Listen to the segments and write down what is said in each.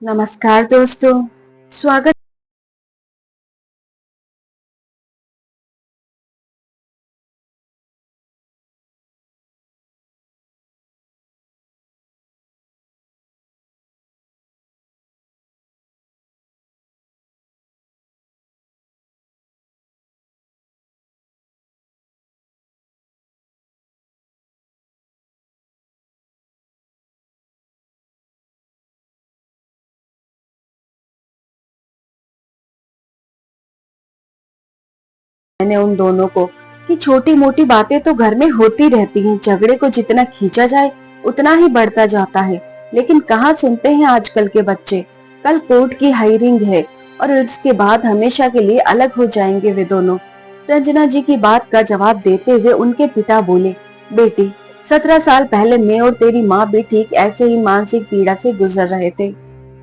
नमस्कार दोस्तों। स्वागत मैंने उन दोनों को कि छोटी मोटी बातें तो घर में होती रहती हैं। झगड़े को जितना खींचा जाए उतना ही बढ़ता जाता है। लेकिन कहाँ सुनते हैं आजकल के बच्चे। कल कोर्ट की हायरिंग है और इसके बाद हमेशा के लिए अलग हो जाएंगे वे दोनों। रंजना जी की बात का जवाब देते हुए उनके पिता बोले, बेटी, 17 साल पहले मैं और तेरी माँ भी ठीक ऐसे ही मानसिक पीड़ा से गुजर रहे थे।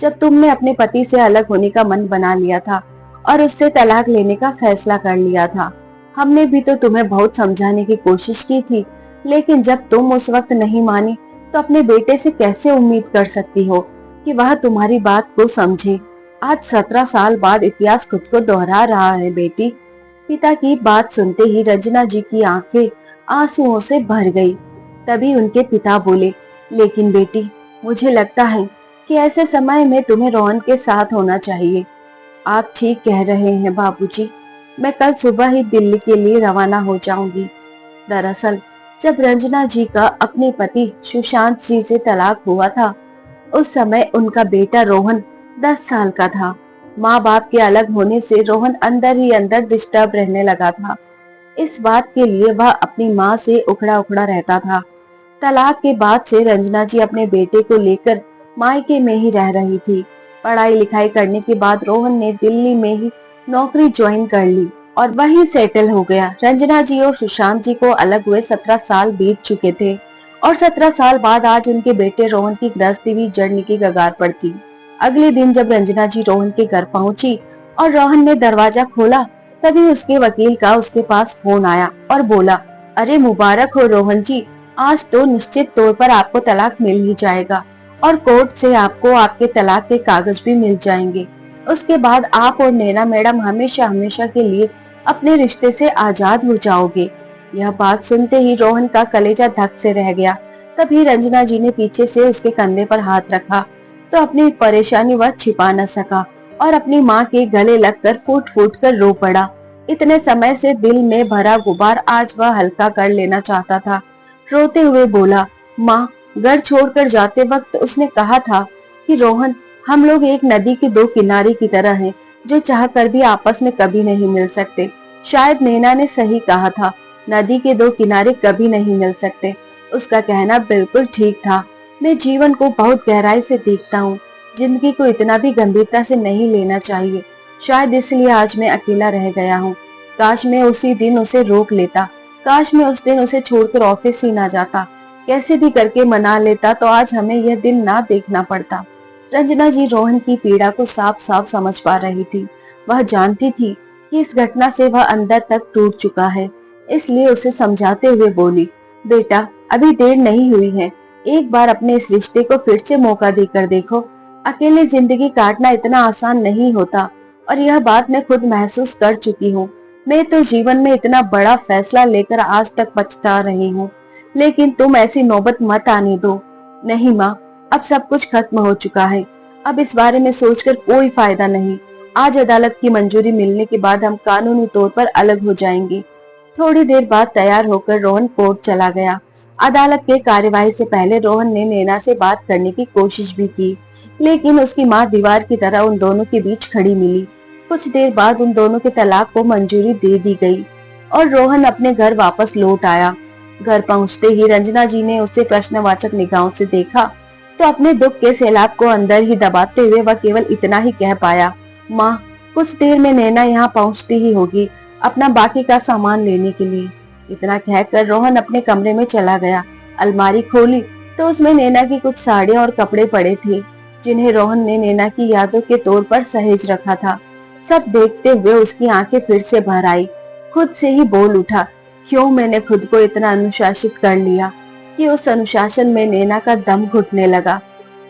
जब तुमने अपने पति से अलग होने का मन बना लिया था और उससे तलाक लेने का फैसला कर लिया था, हमने भी तो तुम्हें बहुत समझाने की कोशिश की थी। लेकिन जब तुम उस वक्त नहीं मानी तो अपने बेटे से कैसे उम्मीद कर सकती हो कि वह तुम्हारी बात को समझे। आज 17 साल बाद इतिहास खुद को दोहरा रहा है बेटी। पिता की बात सुनते ही रंजना जी की आंखें आंसुओं से भर गई। तभी उनके पिता बोले, लेकिन बेटी, मुझे लगता है कि ऐसे समय में तुम्हें रोहन के साथ होना चाहिए। आप ठीक कह रहे हैं बाबूजी। मैं कल सुबह ही दिल्ली के लिए रवाना हो जाऊंगी। दरअसल जब रंजना जी का अपने पति सुशांत जी से तलाक हुआ था, उस समय उनका बेटा रोहन 10 साल का था। माँ बाप के अलग होने से रोहन अंदर ही अंदर डिस्टर्ब रहने लगा था। इस बात के लिए वह अपनी माँ से उखड़ा उखड़ा रहता था। तलाक के बाद से रंजना जी अपने बेटे को लेकर मायके में ही रह रही थी। पढ़ाई लिखाई करने के बाद रोहन ने दिल्ली में ही नौकरी ज्वाइन कर ली और वहीं सेटल हो गया। रंजना जी और सुशांत जी को अलग हुए 17 साल बीत चुके थे और 17 साल बाद आज उनके बेटे रोहन की गृहस्थी भी जड़ने की कगार पर थी। अगले दिन जब रंजना जी रोहन के घर पहुंची और रोहन ने दरवाजा खोला, तभी उसके वकील का उसके पास फोन आया और बोला, अरे मुबारक हो रोहन जी, आज तो निश्चित तौर पर आपको तलाक मिल ही जाएगा और कोर्ट से आपको आपके तलाक के कागज भी मिल जाएंगे। उसके बाद आप और नैना मैडम हमेशा हमेशा के लिए अपने रिश्ते से आजाद हो जाओगे। यह बात सुनते ही रोहन का कलेजा धक से रह गया। तभी रंजना जी ने पीछे से उसके कंधे पर हाथ रखा तो अपनी परेशानी वह छिपा न सका और अपनी माँ के गले लगकर फूट फूट कर रो पड़ा। इतने समय से दिल में भरा गुबार आज वह हल्का कर लेना चाहता था। रोते हुए बोला, माँ, घर छोड़कर जाते वक्त उसने कहा था कि रोहन, हम लोग एक नदी के दो किनारे की तरह हैं, जो चाहकर भी आपस में कभी नहीं मिल सकते। शायद नैना ने सही कहा था, नदी के दो किनारे कभी नहीं मिल सकते। उसका कहना बिल्कुल ठीक था। मैं जीवन को बहुत गहराई से देखता हूँ। जिंदगी को इतना भी गंभीरता से नहीं लेना चाहिए। शायद इसलिए आज मैं अकेला रह गया हूँ। काश मैं उसी दिन उसे रोक लेता। काश मैं उस दिन उसे छोड़कर ऑफिस ही ना जाता। कैसे भी करके मना लेता तो आज हमें यह दिन ना देखना पड़ता। रंजना जी रोहन की पीड़ा को साफ साफ समझ पा रही थी। वह जानती थी कि इस घटना से वह अंदर तक टूट चुका है। इसलिए उसे समझाते हुए बोली, बेटा, अभी देर नहीं हुई है। एक बार अपने इस रिश्ते को फिर से मौका देकर देखो। अकेले जिंदगी काटना इतना आसान नहीं होता और यह बात मैं खुद महसूस कर चुकी हूँ। मैं तो जीवन में इतना बड़ा फैसला लेकर आज तक पछता रही हूँ, लेकिन तुम ऐसी नौबत मत आने दो। नहीं माँ, अब सब कुछ खत्म हो चुका है। अब इस बारे में सोचकर कोई फायदा नहीं। आज अदालत की मंजूरी मिलने के बाद हम कानूनी तौर पर अलग हो जाएंगे। थोड़ी देर बाद तैयार होकर रोहन कोर्ट चला गया। अदालत के कार्यवाही से पहले रोहन ने नैना से बात करने की कोशिश भी की, लेकिन उसकी माँ दीवार की तरह उन दोनों के बीच खड़ी मिली। कुछ देर बाद उन दोनों के तलाक को मंजूरी दे दी गई और रोहन अपने घर वापस लौट आया। घर पहुंचते ही रंजना जी ने उसे प्रश्नवाचक निगाहों से देखा तो अपने दुख के सैलाब को अंदर ही दबाते हुए वह केवल इतना ही कह पाया, माँ, कुछ देर में नैना यहाँ पहुंचती ही होगी अपना बाकी का सामान लेने के लिए। इतना कहकर रोहन अपने कमरे में चला गया। अलमारी खोली तो उसमें नैना की कुछ साड़ियां और कपड़े पड़े थे, जिन्हें रोहन ने नैना की यादों के तौर पर सहेज रखा था। सब देखते हुए उसकी आंखें फिर से भर आई। खुद से ही बोल उठा, क्यों मैंने खुद को इतना अनुशासित कर लिया कि उस अनुशासन में नैना का दम घुटने लगा।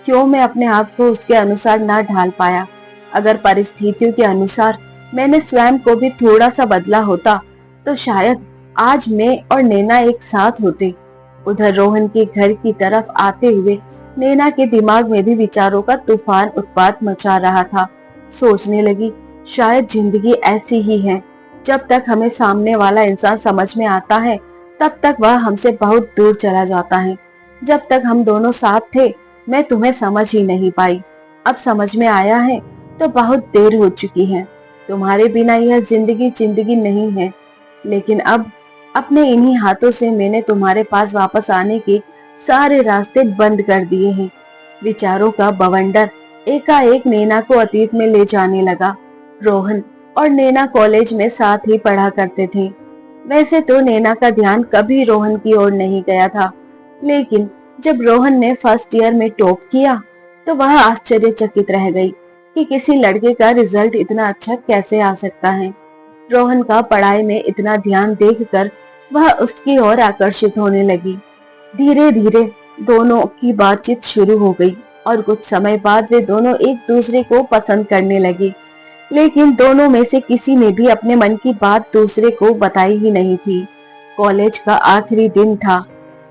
क्यों मैं अपने आप को उसके अनुसार ना ढाल पाया। अगर परिस्थितियों के अनुसार मैंने स्वयं को भी थोड़ा सा बदला होता तो शायद आज मैं और नैना एक साथ होते। उधर रोहन के घर की तरफ आते हुए नैना के दिमाग में भी विचारों का तूफान उत्पात मचा रहा था। सोचने लगी, शायद जिंदगी ऐसी ही है, जब तक हमें सामने वाला इंसान समझ में आता है तब तक वह हमसे बहुत दूर चला जाता है। जब तक हम दोनों साथ थे मैं तुम्हें समझ ही नहीं पाई, अब समझ में आया है तो बहुत देर हो चुकी है। तुम्हारे बिना यह जिंदगी जिंदगी नहीं है। लेकिन अब अपने इन्हीं हाथों से मैंने तुम्हारे पास वापस आने के सारे रास्ते बंद कर दिए हैं। विचारों का बवंडर एकाएक नैना को अतीत में ले जाने लगा। रोहन और नैना कॉलेज में साथ ही पढ़ा करते थे। वैसे तो नैना का ध्यान कभी रोहन की ओर नहीं गया था, लेकिन जब रोहन ने फर्स्ट ईयर में टॉप किया तो वह आश्चर्यचकित रह गई कि किसी लड़के का रिजल्ट इतना अच्छा कैसे आ सकता है। रोहन का पढ़ाई में इतना ध्यान देखकर वह उसकी ओर आकर्षित होने लगी। धीरे धीरे दोनों की बातचीत शुरू हो गई और कुछ समय बाद वे दोनों एक दूसरे को पसंद करने लगे। लेकिन दोनों में से किसी ने भी अपने मन की बात दूसरे को बताई ही नहीं थी। कॉलेज का आखिरी दिन था।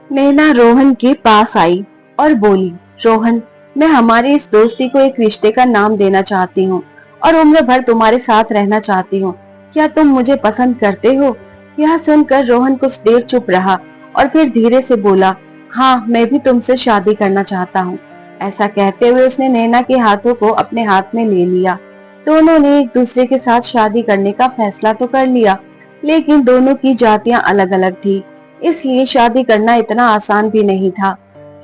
नैना रोहन के पास आई और बोली, रोहन, मैं हमारी इस दोस्ती को एक रिश्ते का नाम देना चाहती हूँ और उम्र भर तुम्हारे साथ रहना चाहती हूँ। क्या तुम मुझे पसंद करते हो? यह सुनकर रोहन कुछ देर चुप रहा और फिर धीरे से बोला, हाँ, मैं भी तुमसे शादी करना चाहता हूँ। ऐसा कहते हुए उसने नैना के हाथों को अपने हाथ में ले लिया। दोनों ने एक दूसरे के साथ शादी करने का फैसला तो कर लिया, लेकिन दोनों की जातियां अलग अलग थी, इसलिए शादी करना इतना आसान भी नहीं था।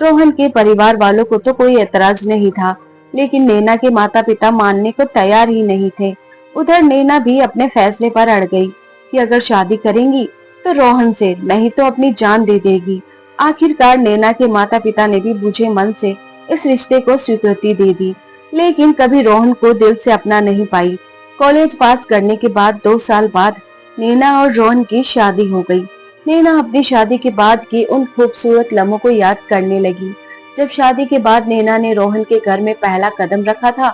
रोहन के परिवार वालों को तो कोई एतराज नहीं था, लेकिन नैना के माता पिता मानने को तैयार ही नहीं थे। उधर नैना भी अपने फैसले पर अड़ गई कि अगर शादी करेंगी तो रोहन से, नहीं तो अपनी जान दे देगी। आखिरकार नैना के माता पिता ने भी बुझे मन से इस रिश्ते को स्वीकृति दे दी, लेकिन कभी रोहन को दिल से अपना नहीं पाई। कॉलेज पास करने के बाद 2 साल बाद नैना और रोहन की शादी हो गई। नैना अपनी शादी के बाद के उन खूबसूरत लम्हों को याद करने लगी। जब शादी के बाद नैना ने रोहन के घर में पहला कदम रखा था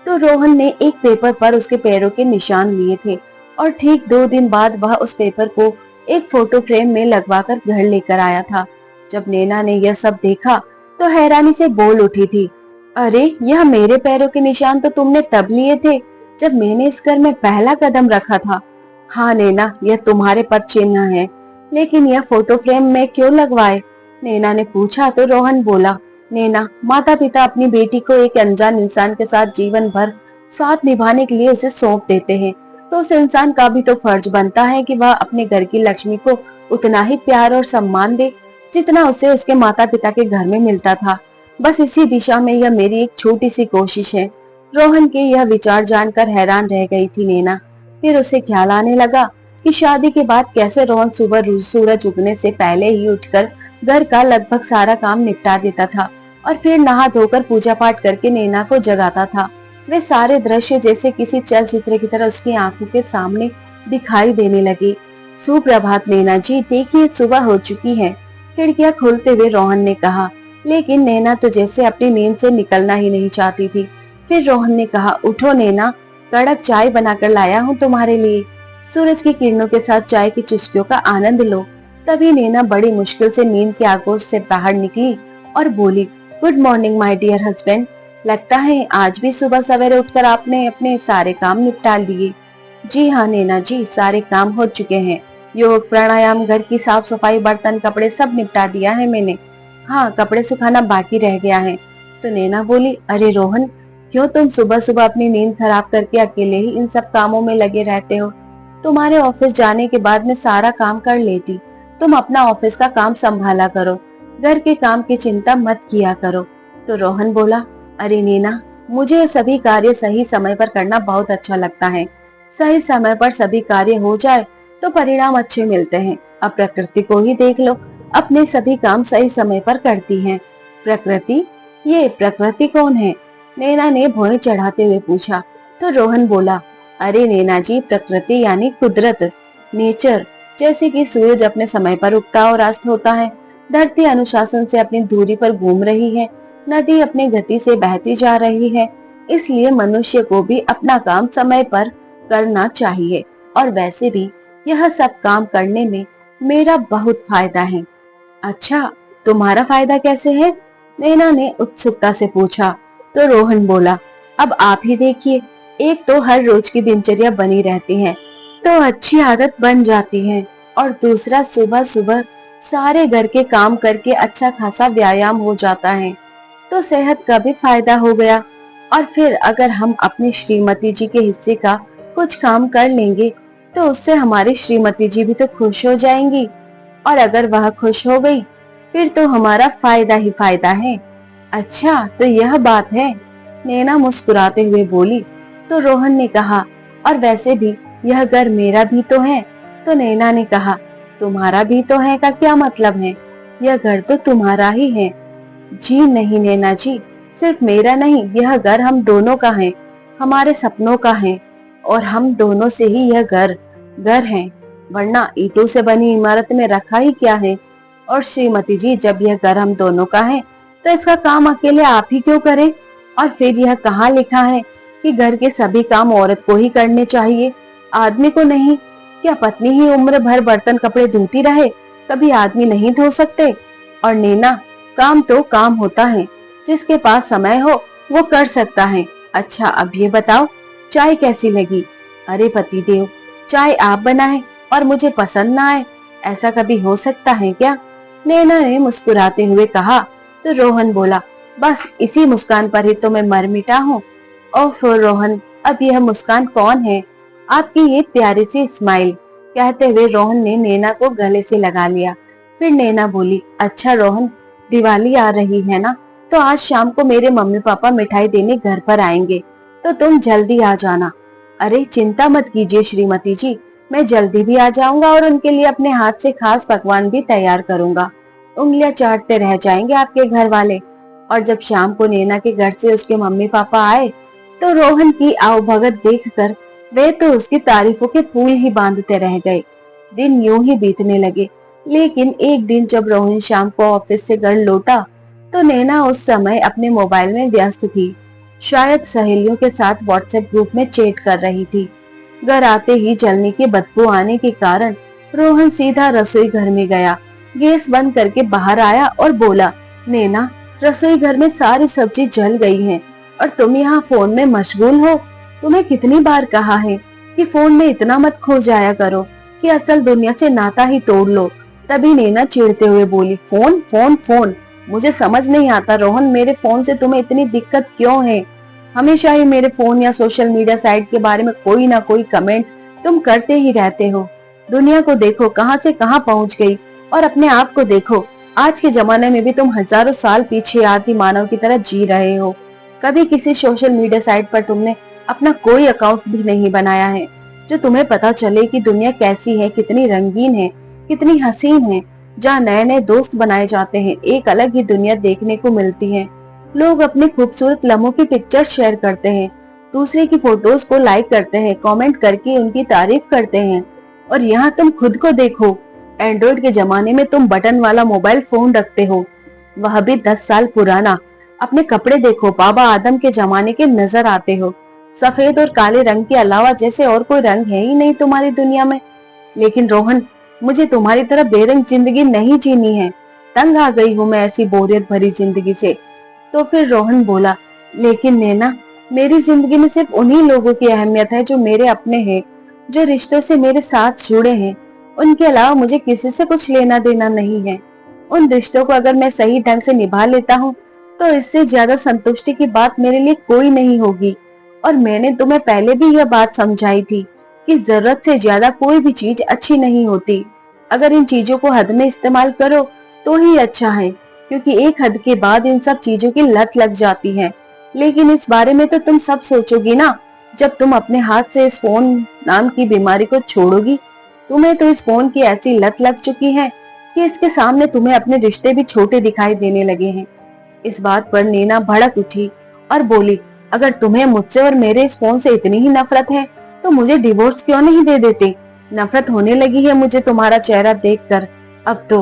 तो रोहन ने एक पेपर पर उसके पैरों के निशान लिए थे और ठीक 2 दिन बाद वह उस पेपर को एक फोटो फ्रेम में लगवाकर घर लेकर आया था। जब नैना ने यह सब देखा तो हैरानी से बोल उठी थी, अरे, यह मेरे पैरों के निशान तो तुमने तब लिए थे जब मैंने इस घर में पहला कदम रखा था। हाँ नैना, यह तुम्हारे पद चिन्ह है, लेकिन यह फोटो फ्रेम में क्यों लगवाए? नैना ने पूछा तो रोहन बोला, नैना, माता पिता अपनी बेटी को एक अनजान इंसान के साथ जीवन भर साथ निभाने के लिए उसे सौंप देते हैं, तो उस इंसान का भी तो फर्ज बनता है कि वह अपने घर की लक्ष्मी को उतना ही प्यार और सम्मान दे जितना उसे उसके माता पिता के घर में मिलता था। बस इसी दिशा में यह मेरी एक छोटी सी कोशिश है। रोहन के यह विचार जानकर हैरान रह गई थी नैना। फिर उसे ख्याल आने लगा कि शादी के बाद कैसे रोहन सुबह सूरज उगने से पहले ही उठकर घर का लगभग सारा काम निपटा देता था और फिर नहा धोकर पूजा पाठ करके नैना को जगाता था। वे सारे दृश्य जैसे किसी चलचित्र की तरह उसकी आंखों के सामने दिखाई देने लगे। सुप्रभात नैना जी, देखिए सुबह हो चुकी है, खिड़कियां खोलते हुए रोहन ने कहा। लेकिन नैना तो जैसे अपनी नींद से निकलना ही नहीं चाहती थी। फिर रोहन ने कहा, उठो नैना, कड़क चाय बनाकर लाया हूँ तुम्हारे लिए। सूरज की किरणों के साथ चाय की चुस्कियों का आनंद लो। तभी नैना बड़ी मुश्किल से नींद के आगोश से बाहर निकली और बोली, good morning my dear husband. लगता है आज भी सुबह सवेरे उठकर आपने अपने सारे काम निपटा लिए। जी हाँ नैना जी, सारे काम हो चुके हैं। योग, प्राणायाम, घर की साफ सफाई, बर्तन, कपड़े सब निपटा दिया है मैंने। हाँ, कपड़े सुखाना बाकी रह गया है। तो नैना बोली, अरे रोहन, क्यों तुम सुबह सुबह अपनी नींद खराब करके अकेले ही इन सब कामों में लगे रहते हो? तुम्हारे ऑफिस जाने के बाद मैं सारा काम कर लेती। तुम अपना ऑफिस का काम संभाला करो, घर के काम की चिंता मत किया करो। तो रोहन बोला, अरे नैना, मुझे सभी कार्य सही समय पर करना बहुत अच्छा लगता है। सही समय पर सभी कार्य हो जाए तो परिणाम अच्छे मिलते हैं। अब प्रकृति को ही देख लो, अपने सभी काम सही समय पर करती है। प्रकृति? ये प्रकृति कौन है? नैना ने भौहें चढ़ाते हुए पूछा। तो रोहन बोला, अरे नैना जी, प्रकृति यानी कुदरत, नेचर। जैसे कि सूरज अपने समय पर उगता और अस्त होता है, धरती अनुशासन से अपनी दूरी पर घूम रही है, नदी अपनी गति से बहती जा रही है, इसलिए मनुष्य को भी अपना काम समय पर करना चाहिए। और वैसे भी यह सब काम करने में मेरा बहुत फायदा है। अच्छा, तुम्हारा फायदा कैसे है? नैना ने उत्सुकता से पूछा। तो रोहन बोला, अब आप ही देखिए, एक तो हर रोज की दिनचर्या बनी रहती है तो अच्छी आदत बन जाती है, और दूसरा सुबह सुबह सारे घर के काम करके अच्छा खासा व्यायाम हो जाता है, तो सेहत का भी फायदा हो गया। और फिर अगर हम अपनी श्रीमती जी के हिस्से का कुछ काम कर लेंगे तो उससे हमारी श्रीमती जी भी तो खुश हो जाएंगी, और अगर वह खुश हो गई फिर तो हमारा फायदा ही फायदा है। अच्छा, तो यह बात है, नैना मुस्कुराते हुए बोली। तो रोहन ने कहा, और वैसे भी यह घर मेरा भी तो है। तो नैना ने कहा, तुम्हारा भी तो है का क्या मतलब है? यह घर तो तुम्हारा ही है। जी नहीं नैना जी, सिर्फ मेरा नहीं, यह घर हम दोनों का है, हमारे सपनों का है, और हम दोनों से ही यह घर घर है, वरना ईंटों से बनी इमारत में रखा ही क्या है। और श्रीमती जी, जब यह घर हम दोनों का है तो इसका काम अकेले आप ही क्यों करें? और फिर यह कहाँ लिखा है कि घर के सभी काम औरत को ही करने चाहिए, आदमी को नहीं? क्या पत्नी ही उम्र भर बर्तन कपड़े धोती रहे, कभी आदमी नहीं धो सकते? और नैना, काम तो काम होता है, जिसके पास समय हो वो कर सकता है। अच्छा, अब ये बताओ, चाय कैसी लगी? अरे पतिदेव, चाय आप बनाए और मुझे पसंद ना आए, ऐसा कभी हो सकता है क्या? नैना ने मुस्कुराते हुए कहा। तो रोहन बोला, बस इसी मुस्कान पर ही तो मैं मर मिटा हूँ। ओफ रोहन, अब यह मुस्कान कौन है? आपकी ये प्यारी सी स्माइल। कहते हुए रोहन ने नैना को गले से लगा लिया। फिर नैना बोली, अच्छा रोहन, दिवाली आ रही है ना, तो आज शाम को मेरे मम्मी पापा मिठाई देने घर पर आएंगे, तो तुम जल्दी आ जाना। अरे चिंता मत कीजिए श्रीमती जी, मैं जल्दी भी आ जाऊंगा और उनके लिए अपने हाथ से खास पकवान भी तैयार करूंगा। उंगलियां चाटते रह जाएंगे आपके घर वाले। और जब शाम को नैना के घर से उसके मम्मी पापा आए तो रोहन की आवभगत देखकर वे तो उसकी तारीफों के फूल ही बांधते रह गए। दिन यूं ही बीतने लगे, लेकिन एक दिन जब रोहन शाम को ऑफिस से घर लौटा तो नैना उस समय अपने मोबाइल में व्यस्त थी, शायद सहेलियों के साथ व्हाट्सएप ग्रुप में चैट कर रही थी। घर आते ही जलने की बदबू आने के कारण रोहन सीधा रसोई घर में गया, गैस बंद करके बाहर आया और बोला, नैना, रसोई घर में सारी सब्जी जल गई है और तुम यहाँ फोन में मशगूल हो। तुम्हें कितनी बार कहा है कि फोन में इतना मत खो जाया करो, कि असल दुनिया से नाता ही तोड़ लो। तभी नैना चिढ़ते हुए बोली, फोन फोन फोन, मुझे समझ नहीं आता रोहन, मेरे फोन से तुम्हें इतनी दिक्कत क्यों है? हमेशा ही मेरे फोन या सोशल मीडिया साइट के बारे में कोई ना कोई कमेंट तुम करते ही रहते हो। दुनिया को देखो कहां से कहां पहुंच गई, और अपने आप को देखो, आज के जमाने में भी तुम हजारों साल पीछे आदि मानव की तरह जी रहे हो। कभी किसी सोशल मीडिया साइट पर तुमने अपना कोई अकाउंट भी नहीं बनाया है, जो तुम्हें पता चले कि दुनिया कैसी है, कितनी रंगीन है, कितनी हसीन है, जहाँ नए नए दोस्त बनाए जाते हैं, एक अलग ही दुनिया देखने को मिलती है। लोग अपने खूबसूरत लम्हों की पिक्चर शेयर करते हैं, दूसरे की फोटोज को लाइक करते हैं, कमेंट करके उनकी तारीफ करते हैं। और यहाँ तुम खुद को देखो, एंड्रॉइड के जमाने में तुम बटन वाला मोबाइल फोन रखते हो, वह भी 10 साल पुराना। अपने कपड़े देखो, बाबा आदम के जमाने के नजर आते हो। सफेद और काले रंग के अलावा जैसे और कोई रंग है ही नहीं तुम्हारी दुनिया में। लेकिन रोहन, मुझे तुम्हारी तरह बेरंग जिंदगी नहीं जीनी है, तंग आ गई हूँ मैं ऐसी बोरियत भरी जिंदगी से। तो फिर रोहन बोला, लेकिन नैना, मेरी जिंदगी में सिर्फ उन्हीं लोगों की अहमियत है जो मेरे अपने हैं, जो रिश्तों से मेरे साथ जुड़े हैं। उनके अलावा मुझे किसी से कुछ लेना देना नहीं है। उन रिश्तों को अगर मैं सही ढंग से निभा लेता हूँ तो इससे ज्यादा संतुष्टि की बात मेरे लिए कोई नहीं होगी। और मैंने तुम्हें पहले भी यह बात समझाई थी कि जरूरत से ज्यादा कोई भी चीज अच्छी नहीं होती। अगर इन चीजों को हद में इस्तेमाल करो तो ही अच्छा है, क्योंकि एक हद के बाद इन सब चीजों की लत लग जाती है। लेकिन इस बारे में तो तुम सब सोचोगी ना, जब तुम अपने हाथ से इस फोन नाम की बीमारी को छोड़ोगी। तुम्हें तो इस फोन की ऐसी लत लग चुकी है कि इसके सामने तुम्हें अपने रिश्ते भी छोटे दिखाई देने लगे हैं। इस बात पर नैना भड़क उठी और बोली, अगर तुम्हें मुझसे और मेरे इस फोन से इतनी ही नफरत है तो मुझे डिवोर्स क्यों नहीं दे देते? नफरत होने लगी है मुझे तुम्हारा चेहरा देखकर। अब तो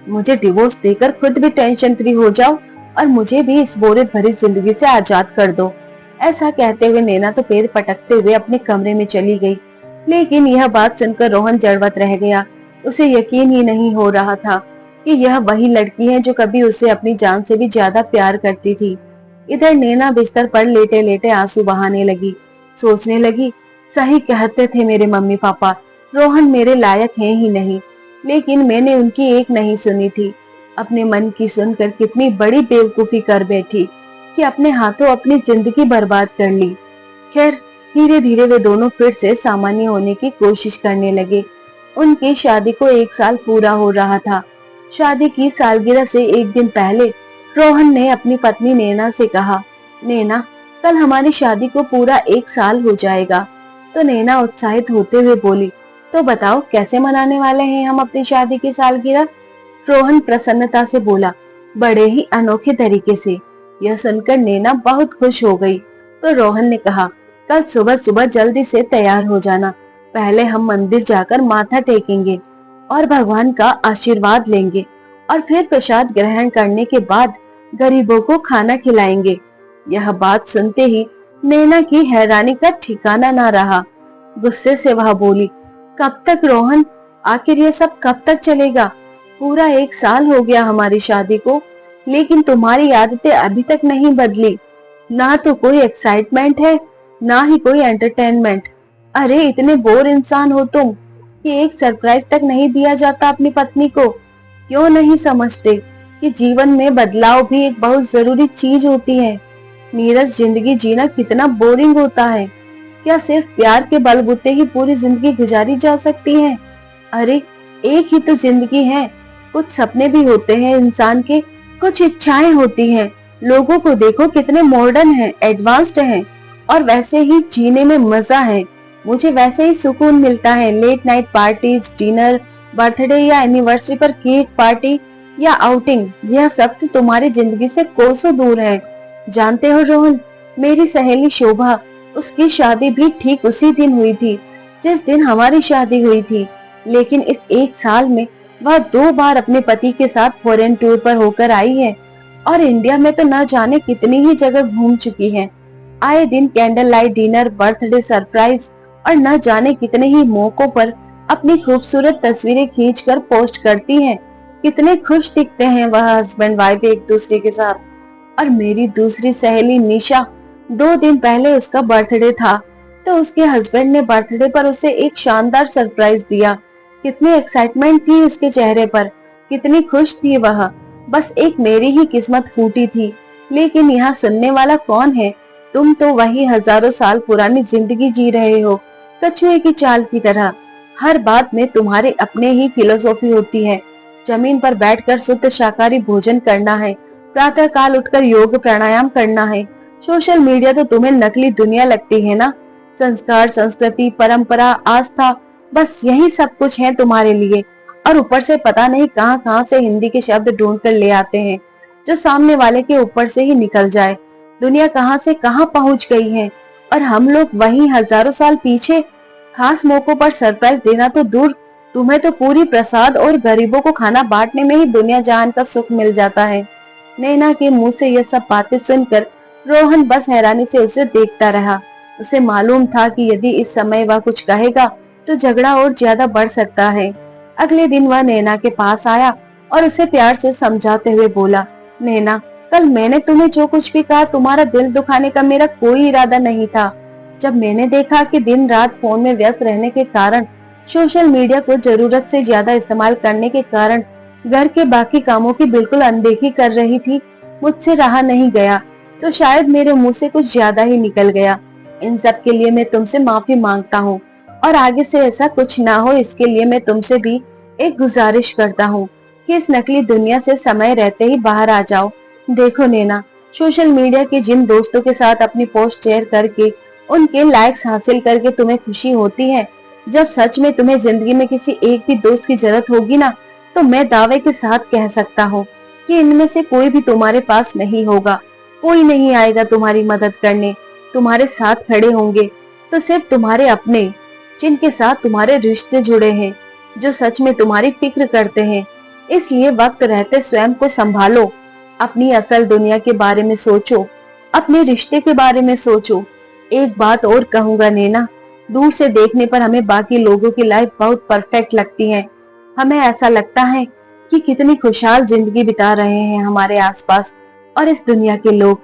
मुझे डिवोर्स देकर खुद भी टेंशन फ्री हो जाओ और मुझे भी इस बोरियत भरी जिंदगी से आजाद कर दो। ऐसा कहते हुए नैना तो पैर पटकते हुए अपने कमरे में चली गई। लेकिन यह बात सुनकर रोहन जड़वत रह गया। उसे यकीन ही नहीं हो रहा था कि यह वही लड़की है जो कभी उसे अपनी जान से भी ज्यादा प्यार करती थी। इधर नैना बिस्तर पर लेटे लेटे आंसू बहाने लगी। सोचने लगी, सही कहते थे मेरे मम्मी पापा, रोहन मेरे लायक है ही नहीं। लेकिन मैंने उनकी एक नहीं सुनी थी। अपने मन की सुनकर कितनी बड़ी बेवकूफी कर बैठी कि अपने हाथों अपनी जिंदगी बर्बाद कर ली। खैर, धीरे धीरे वे दोनों फिर से सामान्य होने की कोशिश करने लगे। उनकी शादी को 1 साल पूरा हो रहा था। शादी की सालगिरह से एक दिन पहले रोहन ने अपनी पत्नी नैना से कहा, नैना, कल हमारी शादी को पूरा 1 साल हो जाएगा। तो नैना उत्साहित होते हुए बोली, तो बताओ कैसे मनाने वाले हैं हम अपनी शादी की सालगिरह? रोहन प्रसन्नता से बोला, बड़े ही अनोखे तरीके से। यह सुनकर नैना बहुत खुश हो गई। तो रोहन ने कहा, कल सुबह सुबह जल्दी से तैयार हो जाना। पहले हम मंदिर जाकर माथा टेकेंगे और भगवान का आशीर्वाद लेंगे और फिर प्रसाद ग्रहण करने के बाद गरीबों को खाना खिलाएंगे। यह बात सुनते ही नैना की हैरानी का ठिकाना ना रहा। गुस्से से वह बोली, कब तक रोहन? आखिर ये सब कब तक चलेगा? पूरा 1 साल हो गया हमारी शादी को, लेकिन तुम्हारी आदतें अभी तक नहीं बदली। ना तो कोई एक्साइटमेंट है, ना ही कोई एंटरटेनमेंट। अरे इतने बोर इंसान हो तुम कि एक सरप्राइज तक नहीं दिया जाता अपनी पत्नी को। क्यों नहीं समझते कि जीवन में बदलाव भी एक बहुत जरूरी चीज होती है। नीरस जिंदगी जीना कितना बोरिंग होता है। क्या सिर्फ प्यार के बलबूते ही पूरी जिंदगी गुजारी जा सकती है? अरे एक ही तो जिंदगी है। कुछ सपने भी होते हैं इंसान के, कुछ इच्छाएं होती हैं। लोगों को देखो कितने मॉडर्न हैं, एडवांस्ड हैं, और वैसे ही जीने में मजा है। मुझे वैसे ही सुकून मिलता है। Late night parties, dinner, birthday या एनिवर्सरी पर केक पार्टी या आउटिंग, यह सब तो तुम्हारी जिंदगी से कोसों दूर है। जानते हो रोहन, मेरी सहेली शोभा, उसकी शादी भी ठीक उसी दिन हुई थी जिस दिन हमारी शादी हुई थी। लेकिन इस 1 साल में वह 2 बार अपने पति के साथ फॉरेन टूर पर होकर आई है और इंडिया में तो न जाने कितनी ही जगह घूम चुकी है। आए दिन candle light dinner, birthday surprise और न जाने कितने ही मौकों पर अपनी खूबसूरत तस्वीरें खींचकर पोस्ट करती हैं। कितने खुश दिखते हैं वह हस्बैंड वाइफ एक दूसरे के साथ। और मेरी दूसरी सहेली निशा, 2 दिन पहले उसका बर्थडे था, तो उसके हस्बैंड ने बर्थडे पर उसे एक शानदार सरप्राइज दिया। कितनी एक्साइटमेंट थी उसके चेहरे पर, कितनी खुश थी वह। बस एक मेरी ही किस्मत फूटी थी। लेकिन यहाँ सुनने वाला कौन है? तुम तो वही हजारों साल पुरानी जिंदगी जी रहे हो, कछुए की चाल की तरह। हर बात में तुम्हारे अपने ही फिलोसॉफी होती है। जमीन पर बैठकर शुद्ध शाकाहारी भोजन करना है, प्रातः काल उठकर योग प्राणायाम करना है। सोशल मीडिया तो तुम्हें नकली दुनिया लगती है ना? संस्कार, संस्कृति, परंपरा, आस्था, बस यही सब कुछ है तुम्हारे लिए। और ऊपर से पता नहीं कहां कहां से हिंदी के शब्द ढूंढ कर ले आते हैं जो सामने वाले के ऊपर से ही निकल जाए। दुनिया कहां से कहां पहुंच गई है और हम लोग वही हजारों साल पीछे। खास मौकों पर सरप्राइज देना तो दूर, तुम्हें तो पूरी प्रसाद और गरीबों को खाना बांटने में ही दुनिया जहान का सुख मिल जाता है। नैना के मुंह से यह सब बातें सुनकर रोहन बस हैरानी से उसे देखता रहा। उसे मालूम था कि यदि इस समय वह कुछ कहेगा तो झगड़ा और ज्यादा बढ़ सकता है। अगले दिन वह नैना के पास आया और उसे प्यार से समझाते हुए बोला, नैना, कल मैंने तुम्हें जो कुछ भी कहा, तुम्हारा दिल दुखाने का मेरा कोई इरादा नहीं था। जब मैंने देखा कि दिन रात फोन में व्यस्त रहने के कारण, सोशल मीडिया को जरूरत से ज्यादा इस्तेमाल करने के कारण घर के बाकी कामों की बिल्कुल अनदेखी कर रही थी, मुझसे रहा नहीं गया। तो शायद मेरे मुंह से कुछ ज्यादा ही निकल गया। इन सब के लिए मैं तुमसे माफी मांगता हूँ और आगे से ऐसा कुछ ना हो, इसके लिए मैं तुमसे भी एक गुजारिश करता हूँ कि इस नकली दुनिया से समय रहते ही बाहर आ जाओ। देखो नैना, सोशल मीडिया के जिन दोस्तों के साथ अपनी पोस्ट शेयर करके उनके लाइक्स हासिल करके तुम्हें खुशी होती है, जब सच में तुम्हें जिंदगी में किसी एक भी दोस्त की जरूरत होगी ना, तो मैं दावे के साथ कह सकता हूँ कि इनमें से कोई भी तुम्हारे पास नहीं होगा। कोई नहीं आएगा तुम्हारी मदद करने। तुम्हारे साथ खड़े होंगे तो सिर्फ तुम्हारे अपने, जिनके साथ तुम्हारे रिश्ते जुड़े हैं, जो सच में तुम्हारी फिक्र करते हैं। इसलिए वक्त रहते स्वयं को संभालो अपनी असल दुनिया के बारे में सोचो, अपने रिश्ते के बारे में सोचो। एक बात और कहूंगा नैना, दूर से देखने पर हमें बाकी लोगों की लाइफ बहुत परफेक्ट लगती है। हमें ऐसा लगता है कि कितनी खुशहाल जिंदगी बिता रहे हैं हमारे आसपास, और इस दुनिया के लोग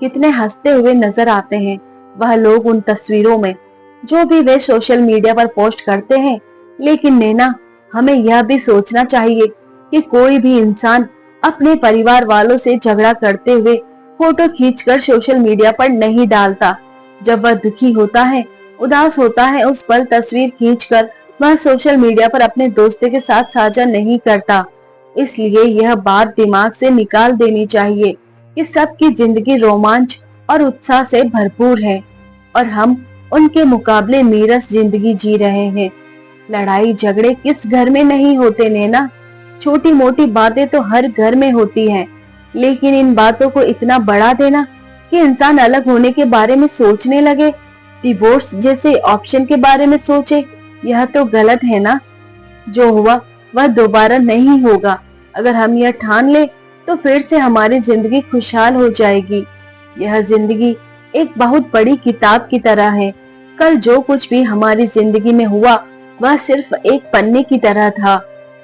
कितने हंसते हुए नजर आते हैं। वह लोग उन तस्वीरों में जो भी वे सोशल मीडिया पर पोस्ट करते हैं। लेकिन नैना, हमें यह भी सोचना चाहिए कि कोई भी इंसान अपने परिवार वालों से झगड़ा करते हुए फोटो खींचकर सोशल मीडिया पर नहीं डालता। जब वह दुखी होता है, उदास होता है, उस पल तस्वीर खींचकर वह सोशल मीडिया पर अपने दोस्तों के साथ साझा नहीं करता। इसलिए यह बात दिमाग से निकाल देनी चाहिए कि सबकी जिंदगी रोमांच और उत्साह से भरपूर है, और हम उनके मुकाबले नीरस जिंदगी जी रहे हैं। लड़ाई झगड़े किस घर में नहीं होते नैना, छोटी मोटी बातें तो हर घर में होती हैं। लेकिन इन बातों को इतना बढ़ा देना कि इंसान अलग होने के बारे में सोचने लगे, डिवोर्स जैसे ऑप्शन के बारे में सोचे, यह तो गलत है ना। जो हुआ वह दोबारा नहीं होगा। अगर हम यह ठान ले तो फिर से हमारी जिंदगी खुशहाल हो जाएगी। यह जिंदगी एक बहुत बड़ी किताब की तरह है। कल जो कुछ भी हमारी जिंदगी में हुआ वह सिर्फ एक पन्ने की तरह था,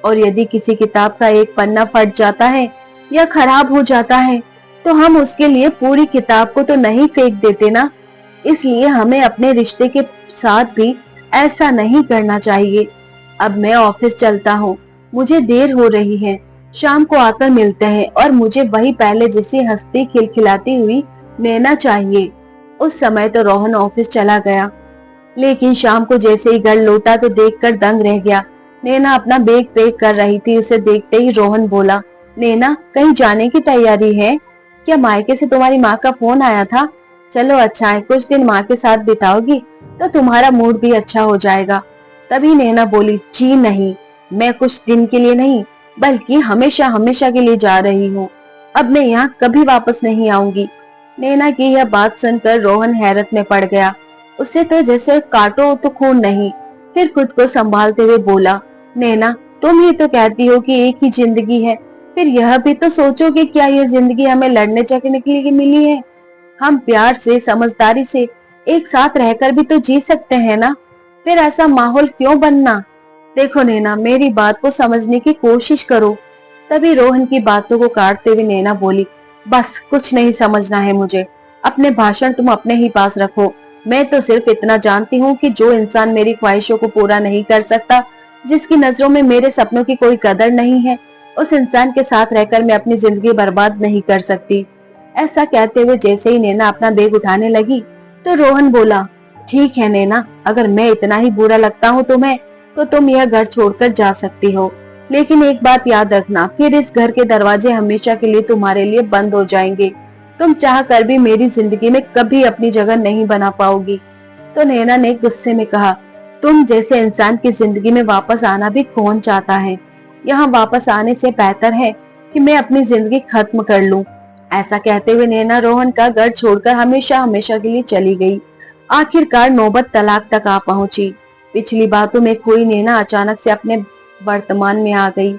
और यदि किसी किताब का एक पन्ना फट जाता है या खराब हो जाता है तो हम उसके लिए पूरी किताब को तो नहीं फेंक देते ना। इसलिए हमें अपने रिश्ते के साथ भी ऐसा नहीं करना चाहिए। अब मैं ऑफिस चलता हूँ, मुझे देर हो रही है। शाम को आकर मिलते हैं, और मुझे वही पहले जैसी हंसती खिलखिलाती हुई नैना चाहिए। उस समय तो रोहन ऑफिस चला गया, लेकिन शाम को जैसे ही घर लौटा तो देखकर दंग रह गया। नैना अपना बैग पैक कर रही थी। उसे देखते ही रोहन बोला, नैना कहीं जाने की तैयारी है क्या? मायके से तुम्हारी माँ का फोन आया था? चलो अच्छा है, कुछ दिन माँ के साथ बिताओगी तो तुम्हारा मूड भी अच्छा हो जाएगा। तभी नैना बोली, जी नहीं, मैं कुछ दिन के लिए नहीं बल्कि हमेशा हमेशा के लिए जा रही हूँ। अब मैं यहाँ कभी वापस नहीं आऊंगी। नैना की यह बात सुनकर रोहन हैरत में पड़ गया। उसे तो जैसे काटो तो खून नहीं। फिर खुद को संभालते हुए बोला, नैना तुम ही तो कहती हो कि एक ही जिंदगी है, फिर यह भी तो सोचो कि क्या यह जिंदगी हमें लड़ने झगड़ने के लिए मिली है? हम प्यार से, समझदारी से एक साथ रहकर भी तो जी सकते हैं ना। फिर ऐसा माहौल क्यों बनना? देखो नैना, मेरी बात को समझने की कोशिश करो। तभी रोहन की बातों को काटते हुए नैना बोली, बस कुछ नहीं समझना है मुझे। अपने भाषण तुम अपने ही पास रखो। मैं तो सिर्फ इतना जानती हूँ कि जो इंसान मेरी ख्वाहिशों को पूरा नहीं कर सकता, जिसकी नजरों में मेरे सपनों की कोई कदर नहीं है, उस इंसान के साथ रहकर मैं अपनी जिंदगी बर्बाद नहीं कर सकती। ऐसा कहते हुए जैसे ही नैना अपना बैग उठाने लगी तो रोहन बोला, ठीक है नैना, अगर मैं इतना ही बुरा लगता हूँ तुम्हें तो तुम यह घर छोड़कर जा सकती हो। लेकिन एक बात याद रखना, फिर इस घर के दरवाजे हमेशा के लिए तुम्हारे लिए बंद हो जाएंगे। तुम चाह कर भी मेरी जिंदगी में कभी अपनी जगह नहीं बना पाओगी। तो नैना ने गुस्से में कहा, तुम जैसे इंसान की जिंदगी में वापस आना भी कौन चाहता है? यहाँ वापस आने से बेहतर है कि मैं अपनी जिंदगी खत्म कर लूं। ऐसा कहते हुए नैना रोहन का घर छोड़कर हमेशा हमेशा के लिए चली गई। आखिरकार नौबत तलाक तक आ पहुंची। पिछली बातों में खोई नैना अचानक से अपने वर्तमान में आ गई।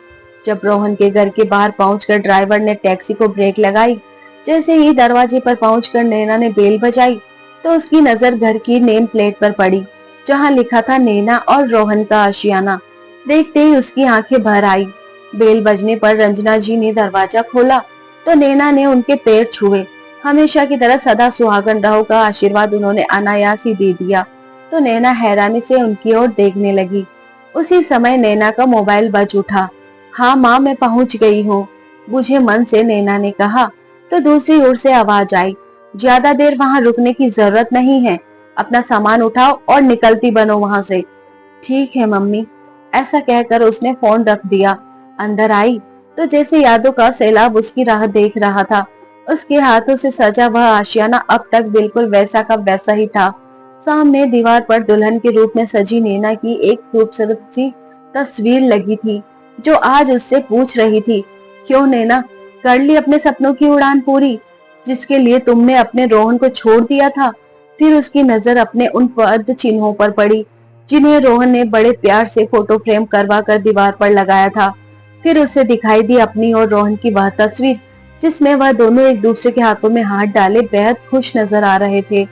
जब रोहन के घर के बाहर पहुंचकर ड्राइवर ने टैक्सी को ब्रेक लगाई, जैसे ही दरवाजे पर पहुंचकर नैना ने बेल बजाई तो उसकी नजर घर की नेम प्लेट पर पड़ी, जहां लिखा था नैना और रोहन का आशियाना। देखते ही उसकी आंखें भर आई। बेल बजने पर रंजना जी ने दरवाजा खोला तो नैना ने उनके पैर छुए। हमेशा की तरह सदा सुहागन रहो का आशीर्वाद उन्होंने अनायास ही दे दिया। तो नैना हैरानी से उनकी ओर देखने लगी। उसी समय नैना का मोबाइल बज उठा। हाँ माँ, मैं पहुंच गई हूँ, बुझे मन से नैना ने कहा। तो दूसरी ओर से आवाज आई, ज्यादा देर वहां रुकने की जरूरत नहीं है, अपना सामान उठाओ और निकलती बनो वहां से। ठीक है मम्मी, ऐसा कहकर उसने फोन रख दिया। अंदर आई तो जैसे यादों का सैलाब उसकी राह देख रहा था। उसके हाथों से सजा वह आशियाना अब तक बिल्कुल वैसा का वैसा ही था। सामने दीवार पर दुल्हन के रूप में सजी नैना की एक खूबसूरत सी तस्वीर लगी थी, जो आज उससे पूछ रही थी, क्यों नैना, कर ली अपने सपनों की उड़ान पूरी, जिसके लिए तुमने अपने रोहन को छोड़ दिया था? फिर उसकी नजर अपने उन पद चिन्हों पर पड़ी जिन्हें रोहन ने बड़े प्यार से फोटो फ्रेम करवा कर दीवार पर लगाया था। फिर उसे दिखाई दी अपनी और रोहन की वह तस्वीर जिसमें वह दोनों एक दूसरे के हाथों में हाथ डाले बेहद खुश नजर आ रहे थे।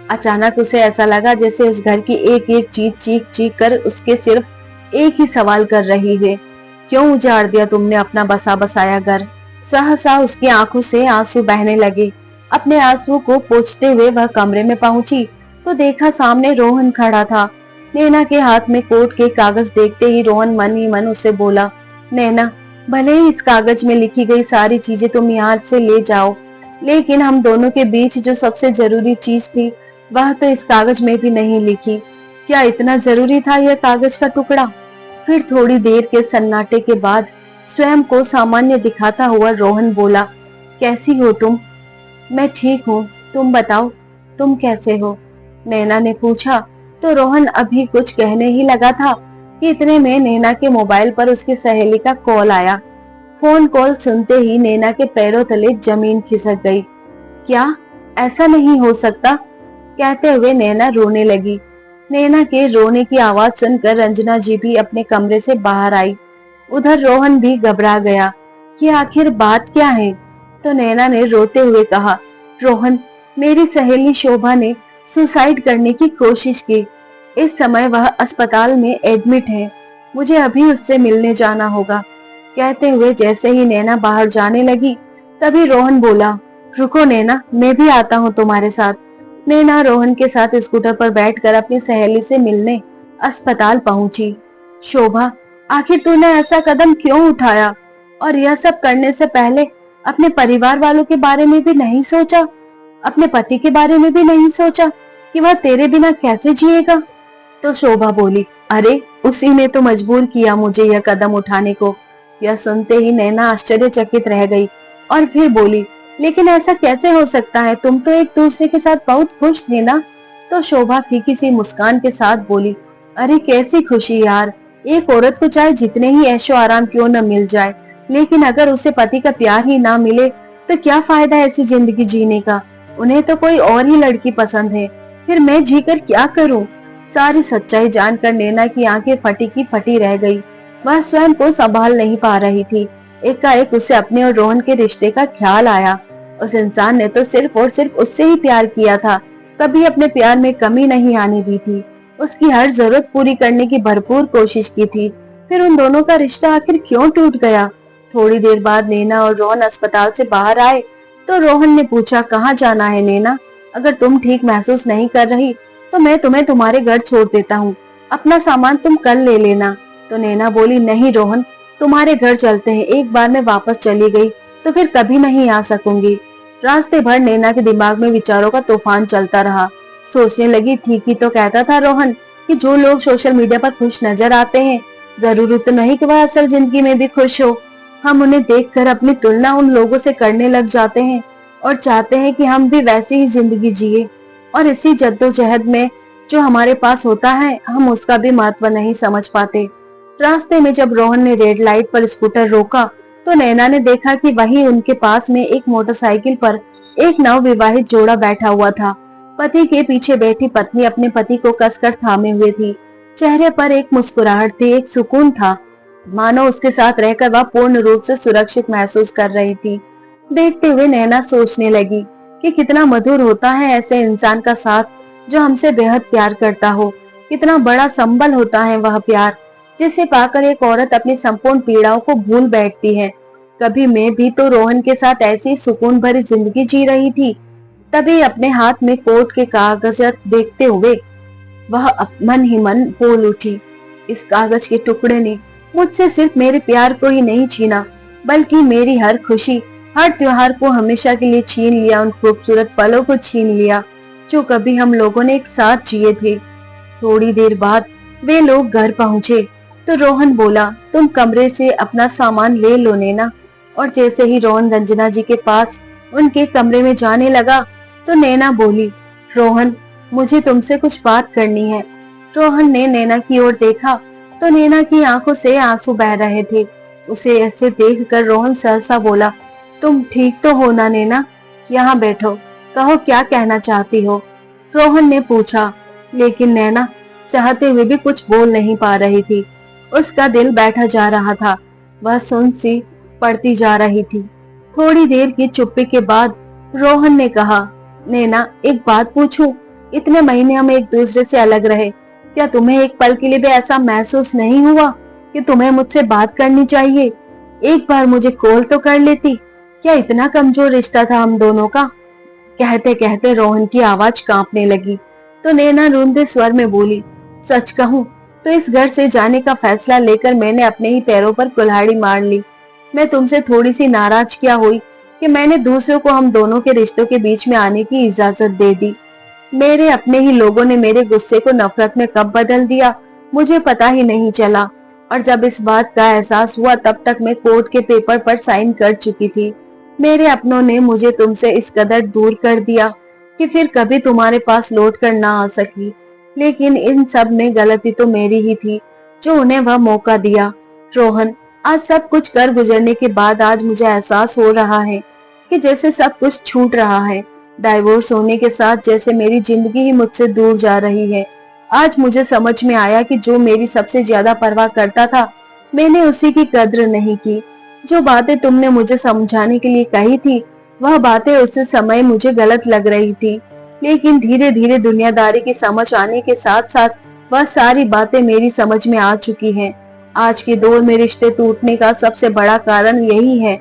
अचानक उसे ऐसा लगा जैसे इस घर की एक एक चीज चीख चीख कर उसके सिर्फ एक ही सवाल कर रही है, क्यों उजाड़ दिया तुमने अपना बसा बसाया घर। सहसा उसकी आंखों से आंसू बहने लगे। अपने आंसू को पोंछते हुए वह कमरे में पहुंची तो देखा सामने रोहन खड़ा था। नैना के हाथ में कोर्ट के कागज देखते ही रोहन मन ही मन उससे बोला, नैना, भले ही इस कागज में लिखी गई सारी चीजें तुम यहाँ से ले जाओ, लेकिन हम दोनों के बीच जो सबसे जरूरी चीज थी वह तो इस कागज में भी नहीं लिखी। क्या इतना जरूरी था यह कागज का टुकड़ा? फिर थोड़ी देर के सन्नाटे के बाद स्वयं को सामान्य दिखाता हुआ रोहन बोला, कैसी हो तुम? मैं ठीक हूँ, तुम बताओ, तुम कैसे हो? नैना ने पूछा तो रोहन अभी कुछ कहने ही लगा था कि इतने में नैना के मोबाइल पर उसकी सहेली का कॉल आया। फोन कॉल सुनते ही नैना के पैरों तले जमीन खिसक गई। क्या? ऐसा नहीं हो सकता, कहते हुए नैना रोने लगी। नैना के रोने की आवाज सुनकर रंजना जी भी अपने कमरे से बाहर आई। उधर रोहन भी घबरा गया कि आखिर बात क्या है। तो नैना ने रोते हुए कहा, रोहन, मेरी सहेली शोभा ने सुसाइड करने की कोशिश की। इस समय वह अस्पताल में एडमिट है, मुझे अभी उससे मिलने जाना होगा। कहते हुए जैसे ही नैना बाहर जाने लगी तभी रोहन बोला, रुको नैना, मैं भी आता हूँ तुम्हारे साथ। नैना रोहन के साथ स्कूटर पर बैठकर अपनी सहेली से मिलने अस्पताल पहुंची। शोभा, आखिर तूने ऐसा कदम क्यों उठाया? और यह सब करने से पहले अपने परिवार वालों के बारे में भी नहीं सोचा? अपने पति के बारे में भी नहीं सोचा कि वह तेरे बिना कैसे जिएगा? तो शोभा बोली, अरे उसी ने तो मजबूर किया मुझे यह कदम उठाने को। यह सुनते ही नैना आश्चर्यचकित रह गई और फिर बोली, लेकिन ऐसा कैसे हो सकता है? तुम तो एक दूसरे के साथ बहुत खुश थे ना? तो शोभा फीकी सी मुस्कान के साथ बोली, अरे कैसी खुशी यार, एक औरत को चाहे जितने ही ऐशो आराम क्यों न मिल जाए, लेकिन अगर उसे पति का प्यार ही ना मिले तो क्या फायदा ऐसी जिंदगी जीने का। उन्हें तो कोई और ही लड़की पसंद है, फिर मैं जीकर क्या करूं? सारी सच्चाई जानकर नैना की आंखें फटी की फटी रह गई। वह स्वयं को संभाल नहीं पा रही थी। एकाएक उसे अपने और रोहन के रिश्ते का ख्याल आया। उस इंसान ने तो सिर्फ और सिर्फ उससे ही प्यार किया था, कभी अपने प्यार में कमी नहीं आने दी थी। उसकी हर जरूरत पूरी करने की भरपूर कोशिश की थी। फिर उन दोनों का रिश्ता आखिर क्यों टूट गया? थोड़ी देर बाद नैना और रोहन अस्पताल से बाहर आए तो रोहन ने पूछा, कहाँ जाना है नैना? अगर तुम ठीक महसूस नहीं कर रही तो मैं तुम्हें तुम्हारे घर छोड़ देता हूँ, अपना सामान तुम कल ले लेना। तो नैना बोली, नहीं रोहन, तुम्हारे घर चलते हैं। एक बार मैं वापस चली गई तो फिर कभी नहीं आ सकूंगी। रास्ते भर नैना के दिमाग में विचारों का तूफान चलता रहा। सोचने लगी, ठीक ही तो कहता था रोहन कि जो लोग सोशल मीडिया पर खुश नजर आते हैं, जरूरत तो नहीं कि वह असल जिंदगी में भी खुश हो। हम उन्हें देखकर अपनी तुलना उन लोगों से करने लग जाते हैं और चाहते हैं कि हम भी वैसी ही जिंदगी जिए। और इसी जद्दोजहद में जो हमारे पास होता है, हम उसका भी महत्व नहीं समझ पाते। रास्ते में जब रोहन ने रेड लाइट पर स्कूटर रोका तो नैना ने देखा कि वहीं उनके पास में एक मोटरसाइकिल पर एक नवविवाहित जोड़ा बैठा हुआ था। पति के पीछे बैठी पत्नी अपने पति को कसकर थामे हुए थी। चेहरे पर एक मुस्कुराहट थी, एक सुकून था, मानो उसके साथ रहकर वह पूर्ण रूप से सुरक्षित महसूस कर रही थी। देखते हुए नैना सोचने लगी कि कितना मधुर होता है ऐसे इंसान का साथ जो हमसे बेहद प्यार करता हो। कितना बड़ा संबल होता है वह प्यार, जिसे पाकर एक औरत अपनी संपूर्ण पीड़ाओं को भूल बैठती है। कभी मैं भी तो रोहन के साथ ऐसी सुकून भरी जिंदगी जी रही थी। तभी अपने हाथ में कोर्ट के कागज देखते हुए वह मन ही मन बोल उठी, इस कागज के टुकड़े ने मुझसे सिर्फ मेरे प्यार को ही नहीं छीना, बल्कि मेरी हर खुशी, हर त्योहार को हमेशा के लिए छीन लिया। उन खूबसूरत पलों को छीन लिया जो कभी हम लोगों ने एक साथ जिए थे। थोड़ी देर बाद वे लोग घर पहुंचे तो रोहन बोला, तुम कमरे से अपना सामान ले लो नैना। और जैसे ही रोहन रंजना जी के पास उनके कमरे में जाने लगा तो नैना बोली, रोहन, मुझे तुमसे कुछ बात करनी है। रोहन ने नैना की ओर देखा तो नैना की आंखों से आंसू बह रहे थे। उसे ऐसे देखकर रोहन सहसा बोला, तुम ठीक तो हो ना नैना? यहाँ बैठो, कहो क्या कहना चाहती हो? रोहन ने पूछा, लेकिन नैना चाहते हुए भी कुछ बोल नहीं पा रही थी। उसका दिल बैठा जा रहा था, वह सुन सी पड़ती जा रही थी। थोड़ी देर की चुप्पी के बाद रोहन ने कहा, नैना एक बात पूछूं? इतने महीने हम एक दूसरे से अलग रहे, क्या तुम्हें एक पल के लिए भी ऐसा महसूस नहीं हुआ कि तुम्हें मुझसे बात करनी चाहिए? एक बार मुझे कॉल तो कर लेती। क्या इतना कमजोर रिश्ता था हम दोनों का? कहते कहते रोहन की आवाज कांपने लगी तो नैना रूंधे स्वर में बोली, सच कहूं तो इस घर से जाने का फैसला लेकर मैंने अपने ही पैरों पर कुल्हाड़ी मार ली। मैं तुमसे थोड़ी सी नाराज क्या हुई कि मैंने दूसरों को हम दोनों के रिश्तों के बीच में आने की इजाजत दे दी। मेरे अपने ही लोगों ने मेरे गुस्से को नफरत में कब बदल दिया मुझे पता ही नहीं चला, और जब इस बात का एहसास हुआ तब तक मैं कोर्ट के पेपर पर साइन कर चुकी थी। मेरे अपनों ने मुझे तुमसे इस कदर दूर कर दिया कि फिर कभी तुम्हारे पास लौट कर ना आ सकी। लेकिन इन सब में गलती तो मेरी ही थी जो उन्हें वह मौका दिया। रोहन, आज सब कुछ कर गुजरने के बाद आज मुझे एहसास हो रहा है कि जैसे सब कुछ छूट रहा है। डाइवोर्स होने के साथ जैसे मेरी जिंदगी ही मुझसे दूर जा रही है। आज मुझे समझ में आया कि जो मेरी सबसे ज्यादा परवाह करता था मैंने उसी की कद्र नहीं की। जो बातें तुमने मुझे समझाने के लिए कही थी वह बातें उस समय मुझे गलत लग रही थी, लेकिन धीरे धीरे दुनियादारी की समझ आने के साथ साथ वह सारी बातें मेरी समझ में आ चुकी हैं। आज के दौर में रिश्ते टूटने का सबसे बड़ा कारण यही है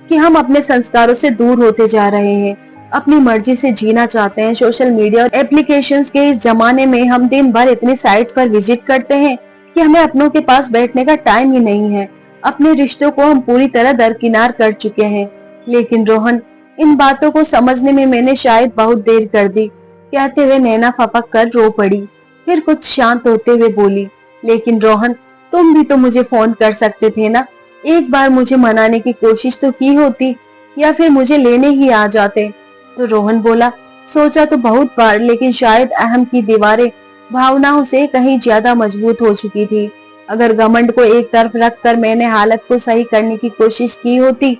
कि हम अपने संस्कारों से दूर होते जा रहे हैं, अपनी मर्जी से जीना चाहते हैं। सोशल मीडिया और एप्लीकेशंस के इस जमाने में हम दिन भर इतनी साइट्स पर विजिट करते हैं कि हमें अपनों के पास बैठने का टाइम ही नहीं है। अपने रिश्तों को हम पूरी तरह दरकिनार कर चुके हैं। लेकिन रोहन, इन बातों को समझने में मैंने शायद बहुत देर कर दी। कहते हुए नैना फपक कर रो पड़ी, फिर कुछ शांत होते हुए बोली, लेकिन रोहन, तुम भी तो मुझे फोन कर सकते थे ना। एक बार मुझे मनाने की कोशिश तो की होती, या फिर मुझे लेने ही आ जाते। तो रोहन बोला, सोचा तो बहुत बार, लेकिन शायद अहम की दीवारें भावनाओं से कहीं ज्यादा मजबूत हो चुकी थी। अगर घमंड को एक तरफ रखकर मैंने हालत को सही करने की कोशिश की होती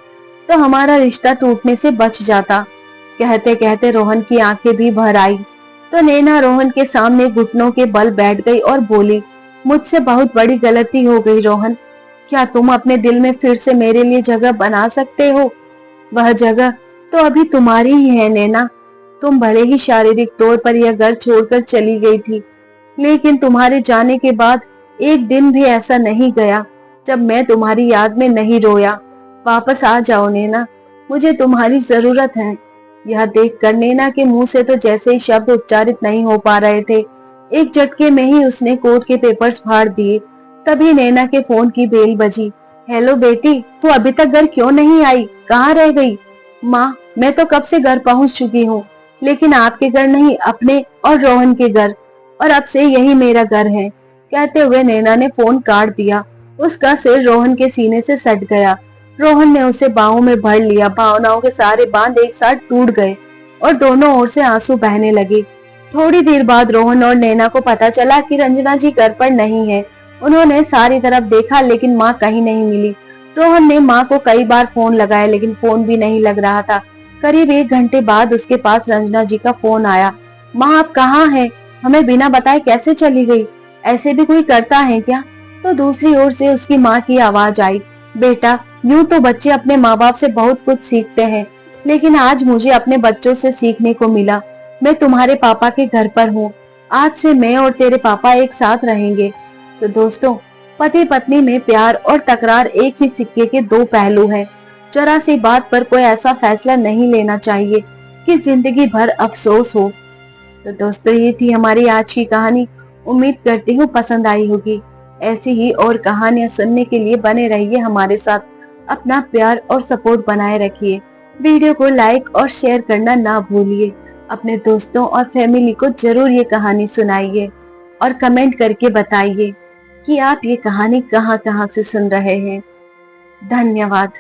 तो हमारा रिश्ता टूटने से बच जाता। कहते कहते रोहन की आंखें भी भर आई तो नैना रोहन के सामने घुटनों के बल बैठ गई और बोली, मुझसे बहुत बड़ी गलती हो गई रोहन। क्या तुम अपने दिल में फिर से मेरे लिए जगह बना सकते हो? वह जगह तो अभी तुम्हारी ही है नैना। तुम भले ही शारीरिक तौर पर यह घर छोड़कर चली गई थी, लेकिन तुम्हारे जाने के बाद एक दिन भी ऐसा नहीं गया जब मैं तुम्हारी याद में नहीं रोया। वापस आ जाओ नैना, मुझे तुम्हारी जरूरत है। यह देखकर नैना के मुंह से तो जैसे ही शब्द उच्चारित नहीं हो पा रहे थे, एक झटके में ही उसने कोर्ट के पेपर्स फाड़ दिए। तभी नैना के फोन की बेल बजी। हेलो बेटी, तू अभी तक घर क्यों नहीं आई? कहाँ रह गई? माँ, मैं तो कब से घर पहुंच चुकी हूँ, लेकिन आपके घर नहीं, अपने और रोहन के घर, और अब से यही मेरा घर है। कहते हुए नैना ने फोन काट दिया। उसका सिर रोहन के सीने से सट गया। रोहन ने उसे बाहों में भर लिया। भावनाओं के सारे बांध एक साथ टूट गए और दोनों ओर से आंसू बहने लगे। थोड़ी देर बाद रोहन और नैना को पता चला कि रंजना जी घर पर नहीं है। उन्होंने सारी तरफ देखा लेकिन माँ कहीं नहीं मिली। रोहन ने माँ को कई बार फोन लगाया लेकिन फोन भी नहीं लग रहा था। करीब 1 घंटे बाद उसके पास रंजना जी का फोन आया। माँ, आप कहाँ हैं? हमें बिना बताए कैसे चली गई? ऐसे भी कोई करता है क्या? तो दूसरी ओर से उसकी माँ की आवाज आई, बेटा, यूं तो बच्चे अपने माँ बाप से बहुत कुछ सीखते हैं, लेकिन आज मुझे अपने बच्चों से सीखने को मिला। मैं तुम्हारे पापा के घर पर हूँ। आज से मैं और तेरे पापा एक साथ रहेंगे। तो दोस्तों, पति पत्नी में प्यार और तकरार एक ही सिक्के के दो पहलू हैं। जरा सी बात पर कोई ऐसा फैसला नहीं लेना चाहिए कि जिंदगी भर अफसोस हो। तो दोस्तों, ये थी हमारी आज की कहानी। उम्मीद करती हूँ पसंद आई होगी। ऐसी ही और कहानियां सुनने के लिए बने रहिए हमारे साथ। अपना प्यार और सपोर्ट बनाए रखिए। वीडियो को लाइक और शेयर करना ना भूलिए। अपने दोस्तों और फैमिली को जरूर ये कहानी सुनाइए और कमेंट करके बताइए कि आप ये कहानी कहाँ कहाँ से सुन रहे हैं। धन्यवाद।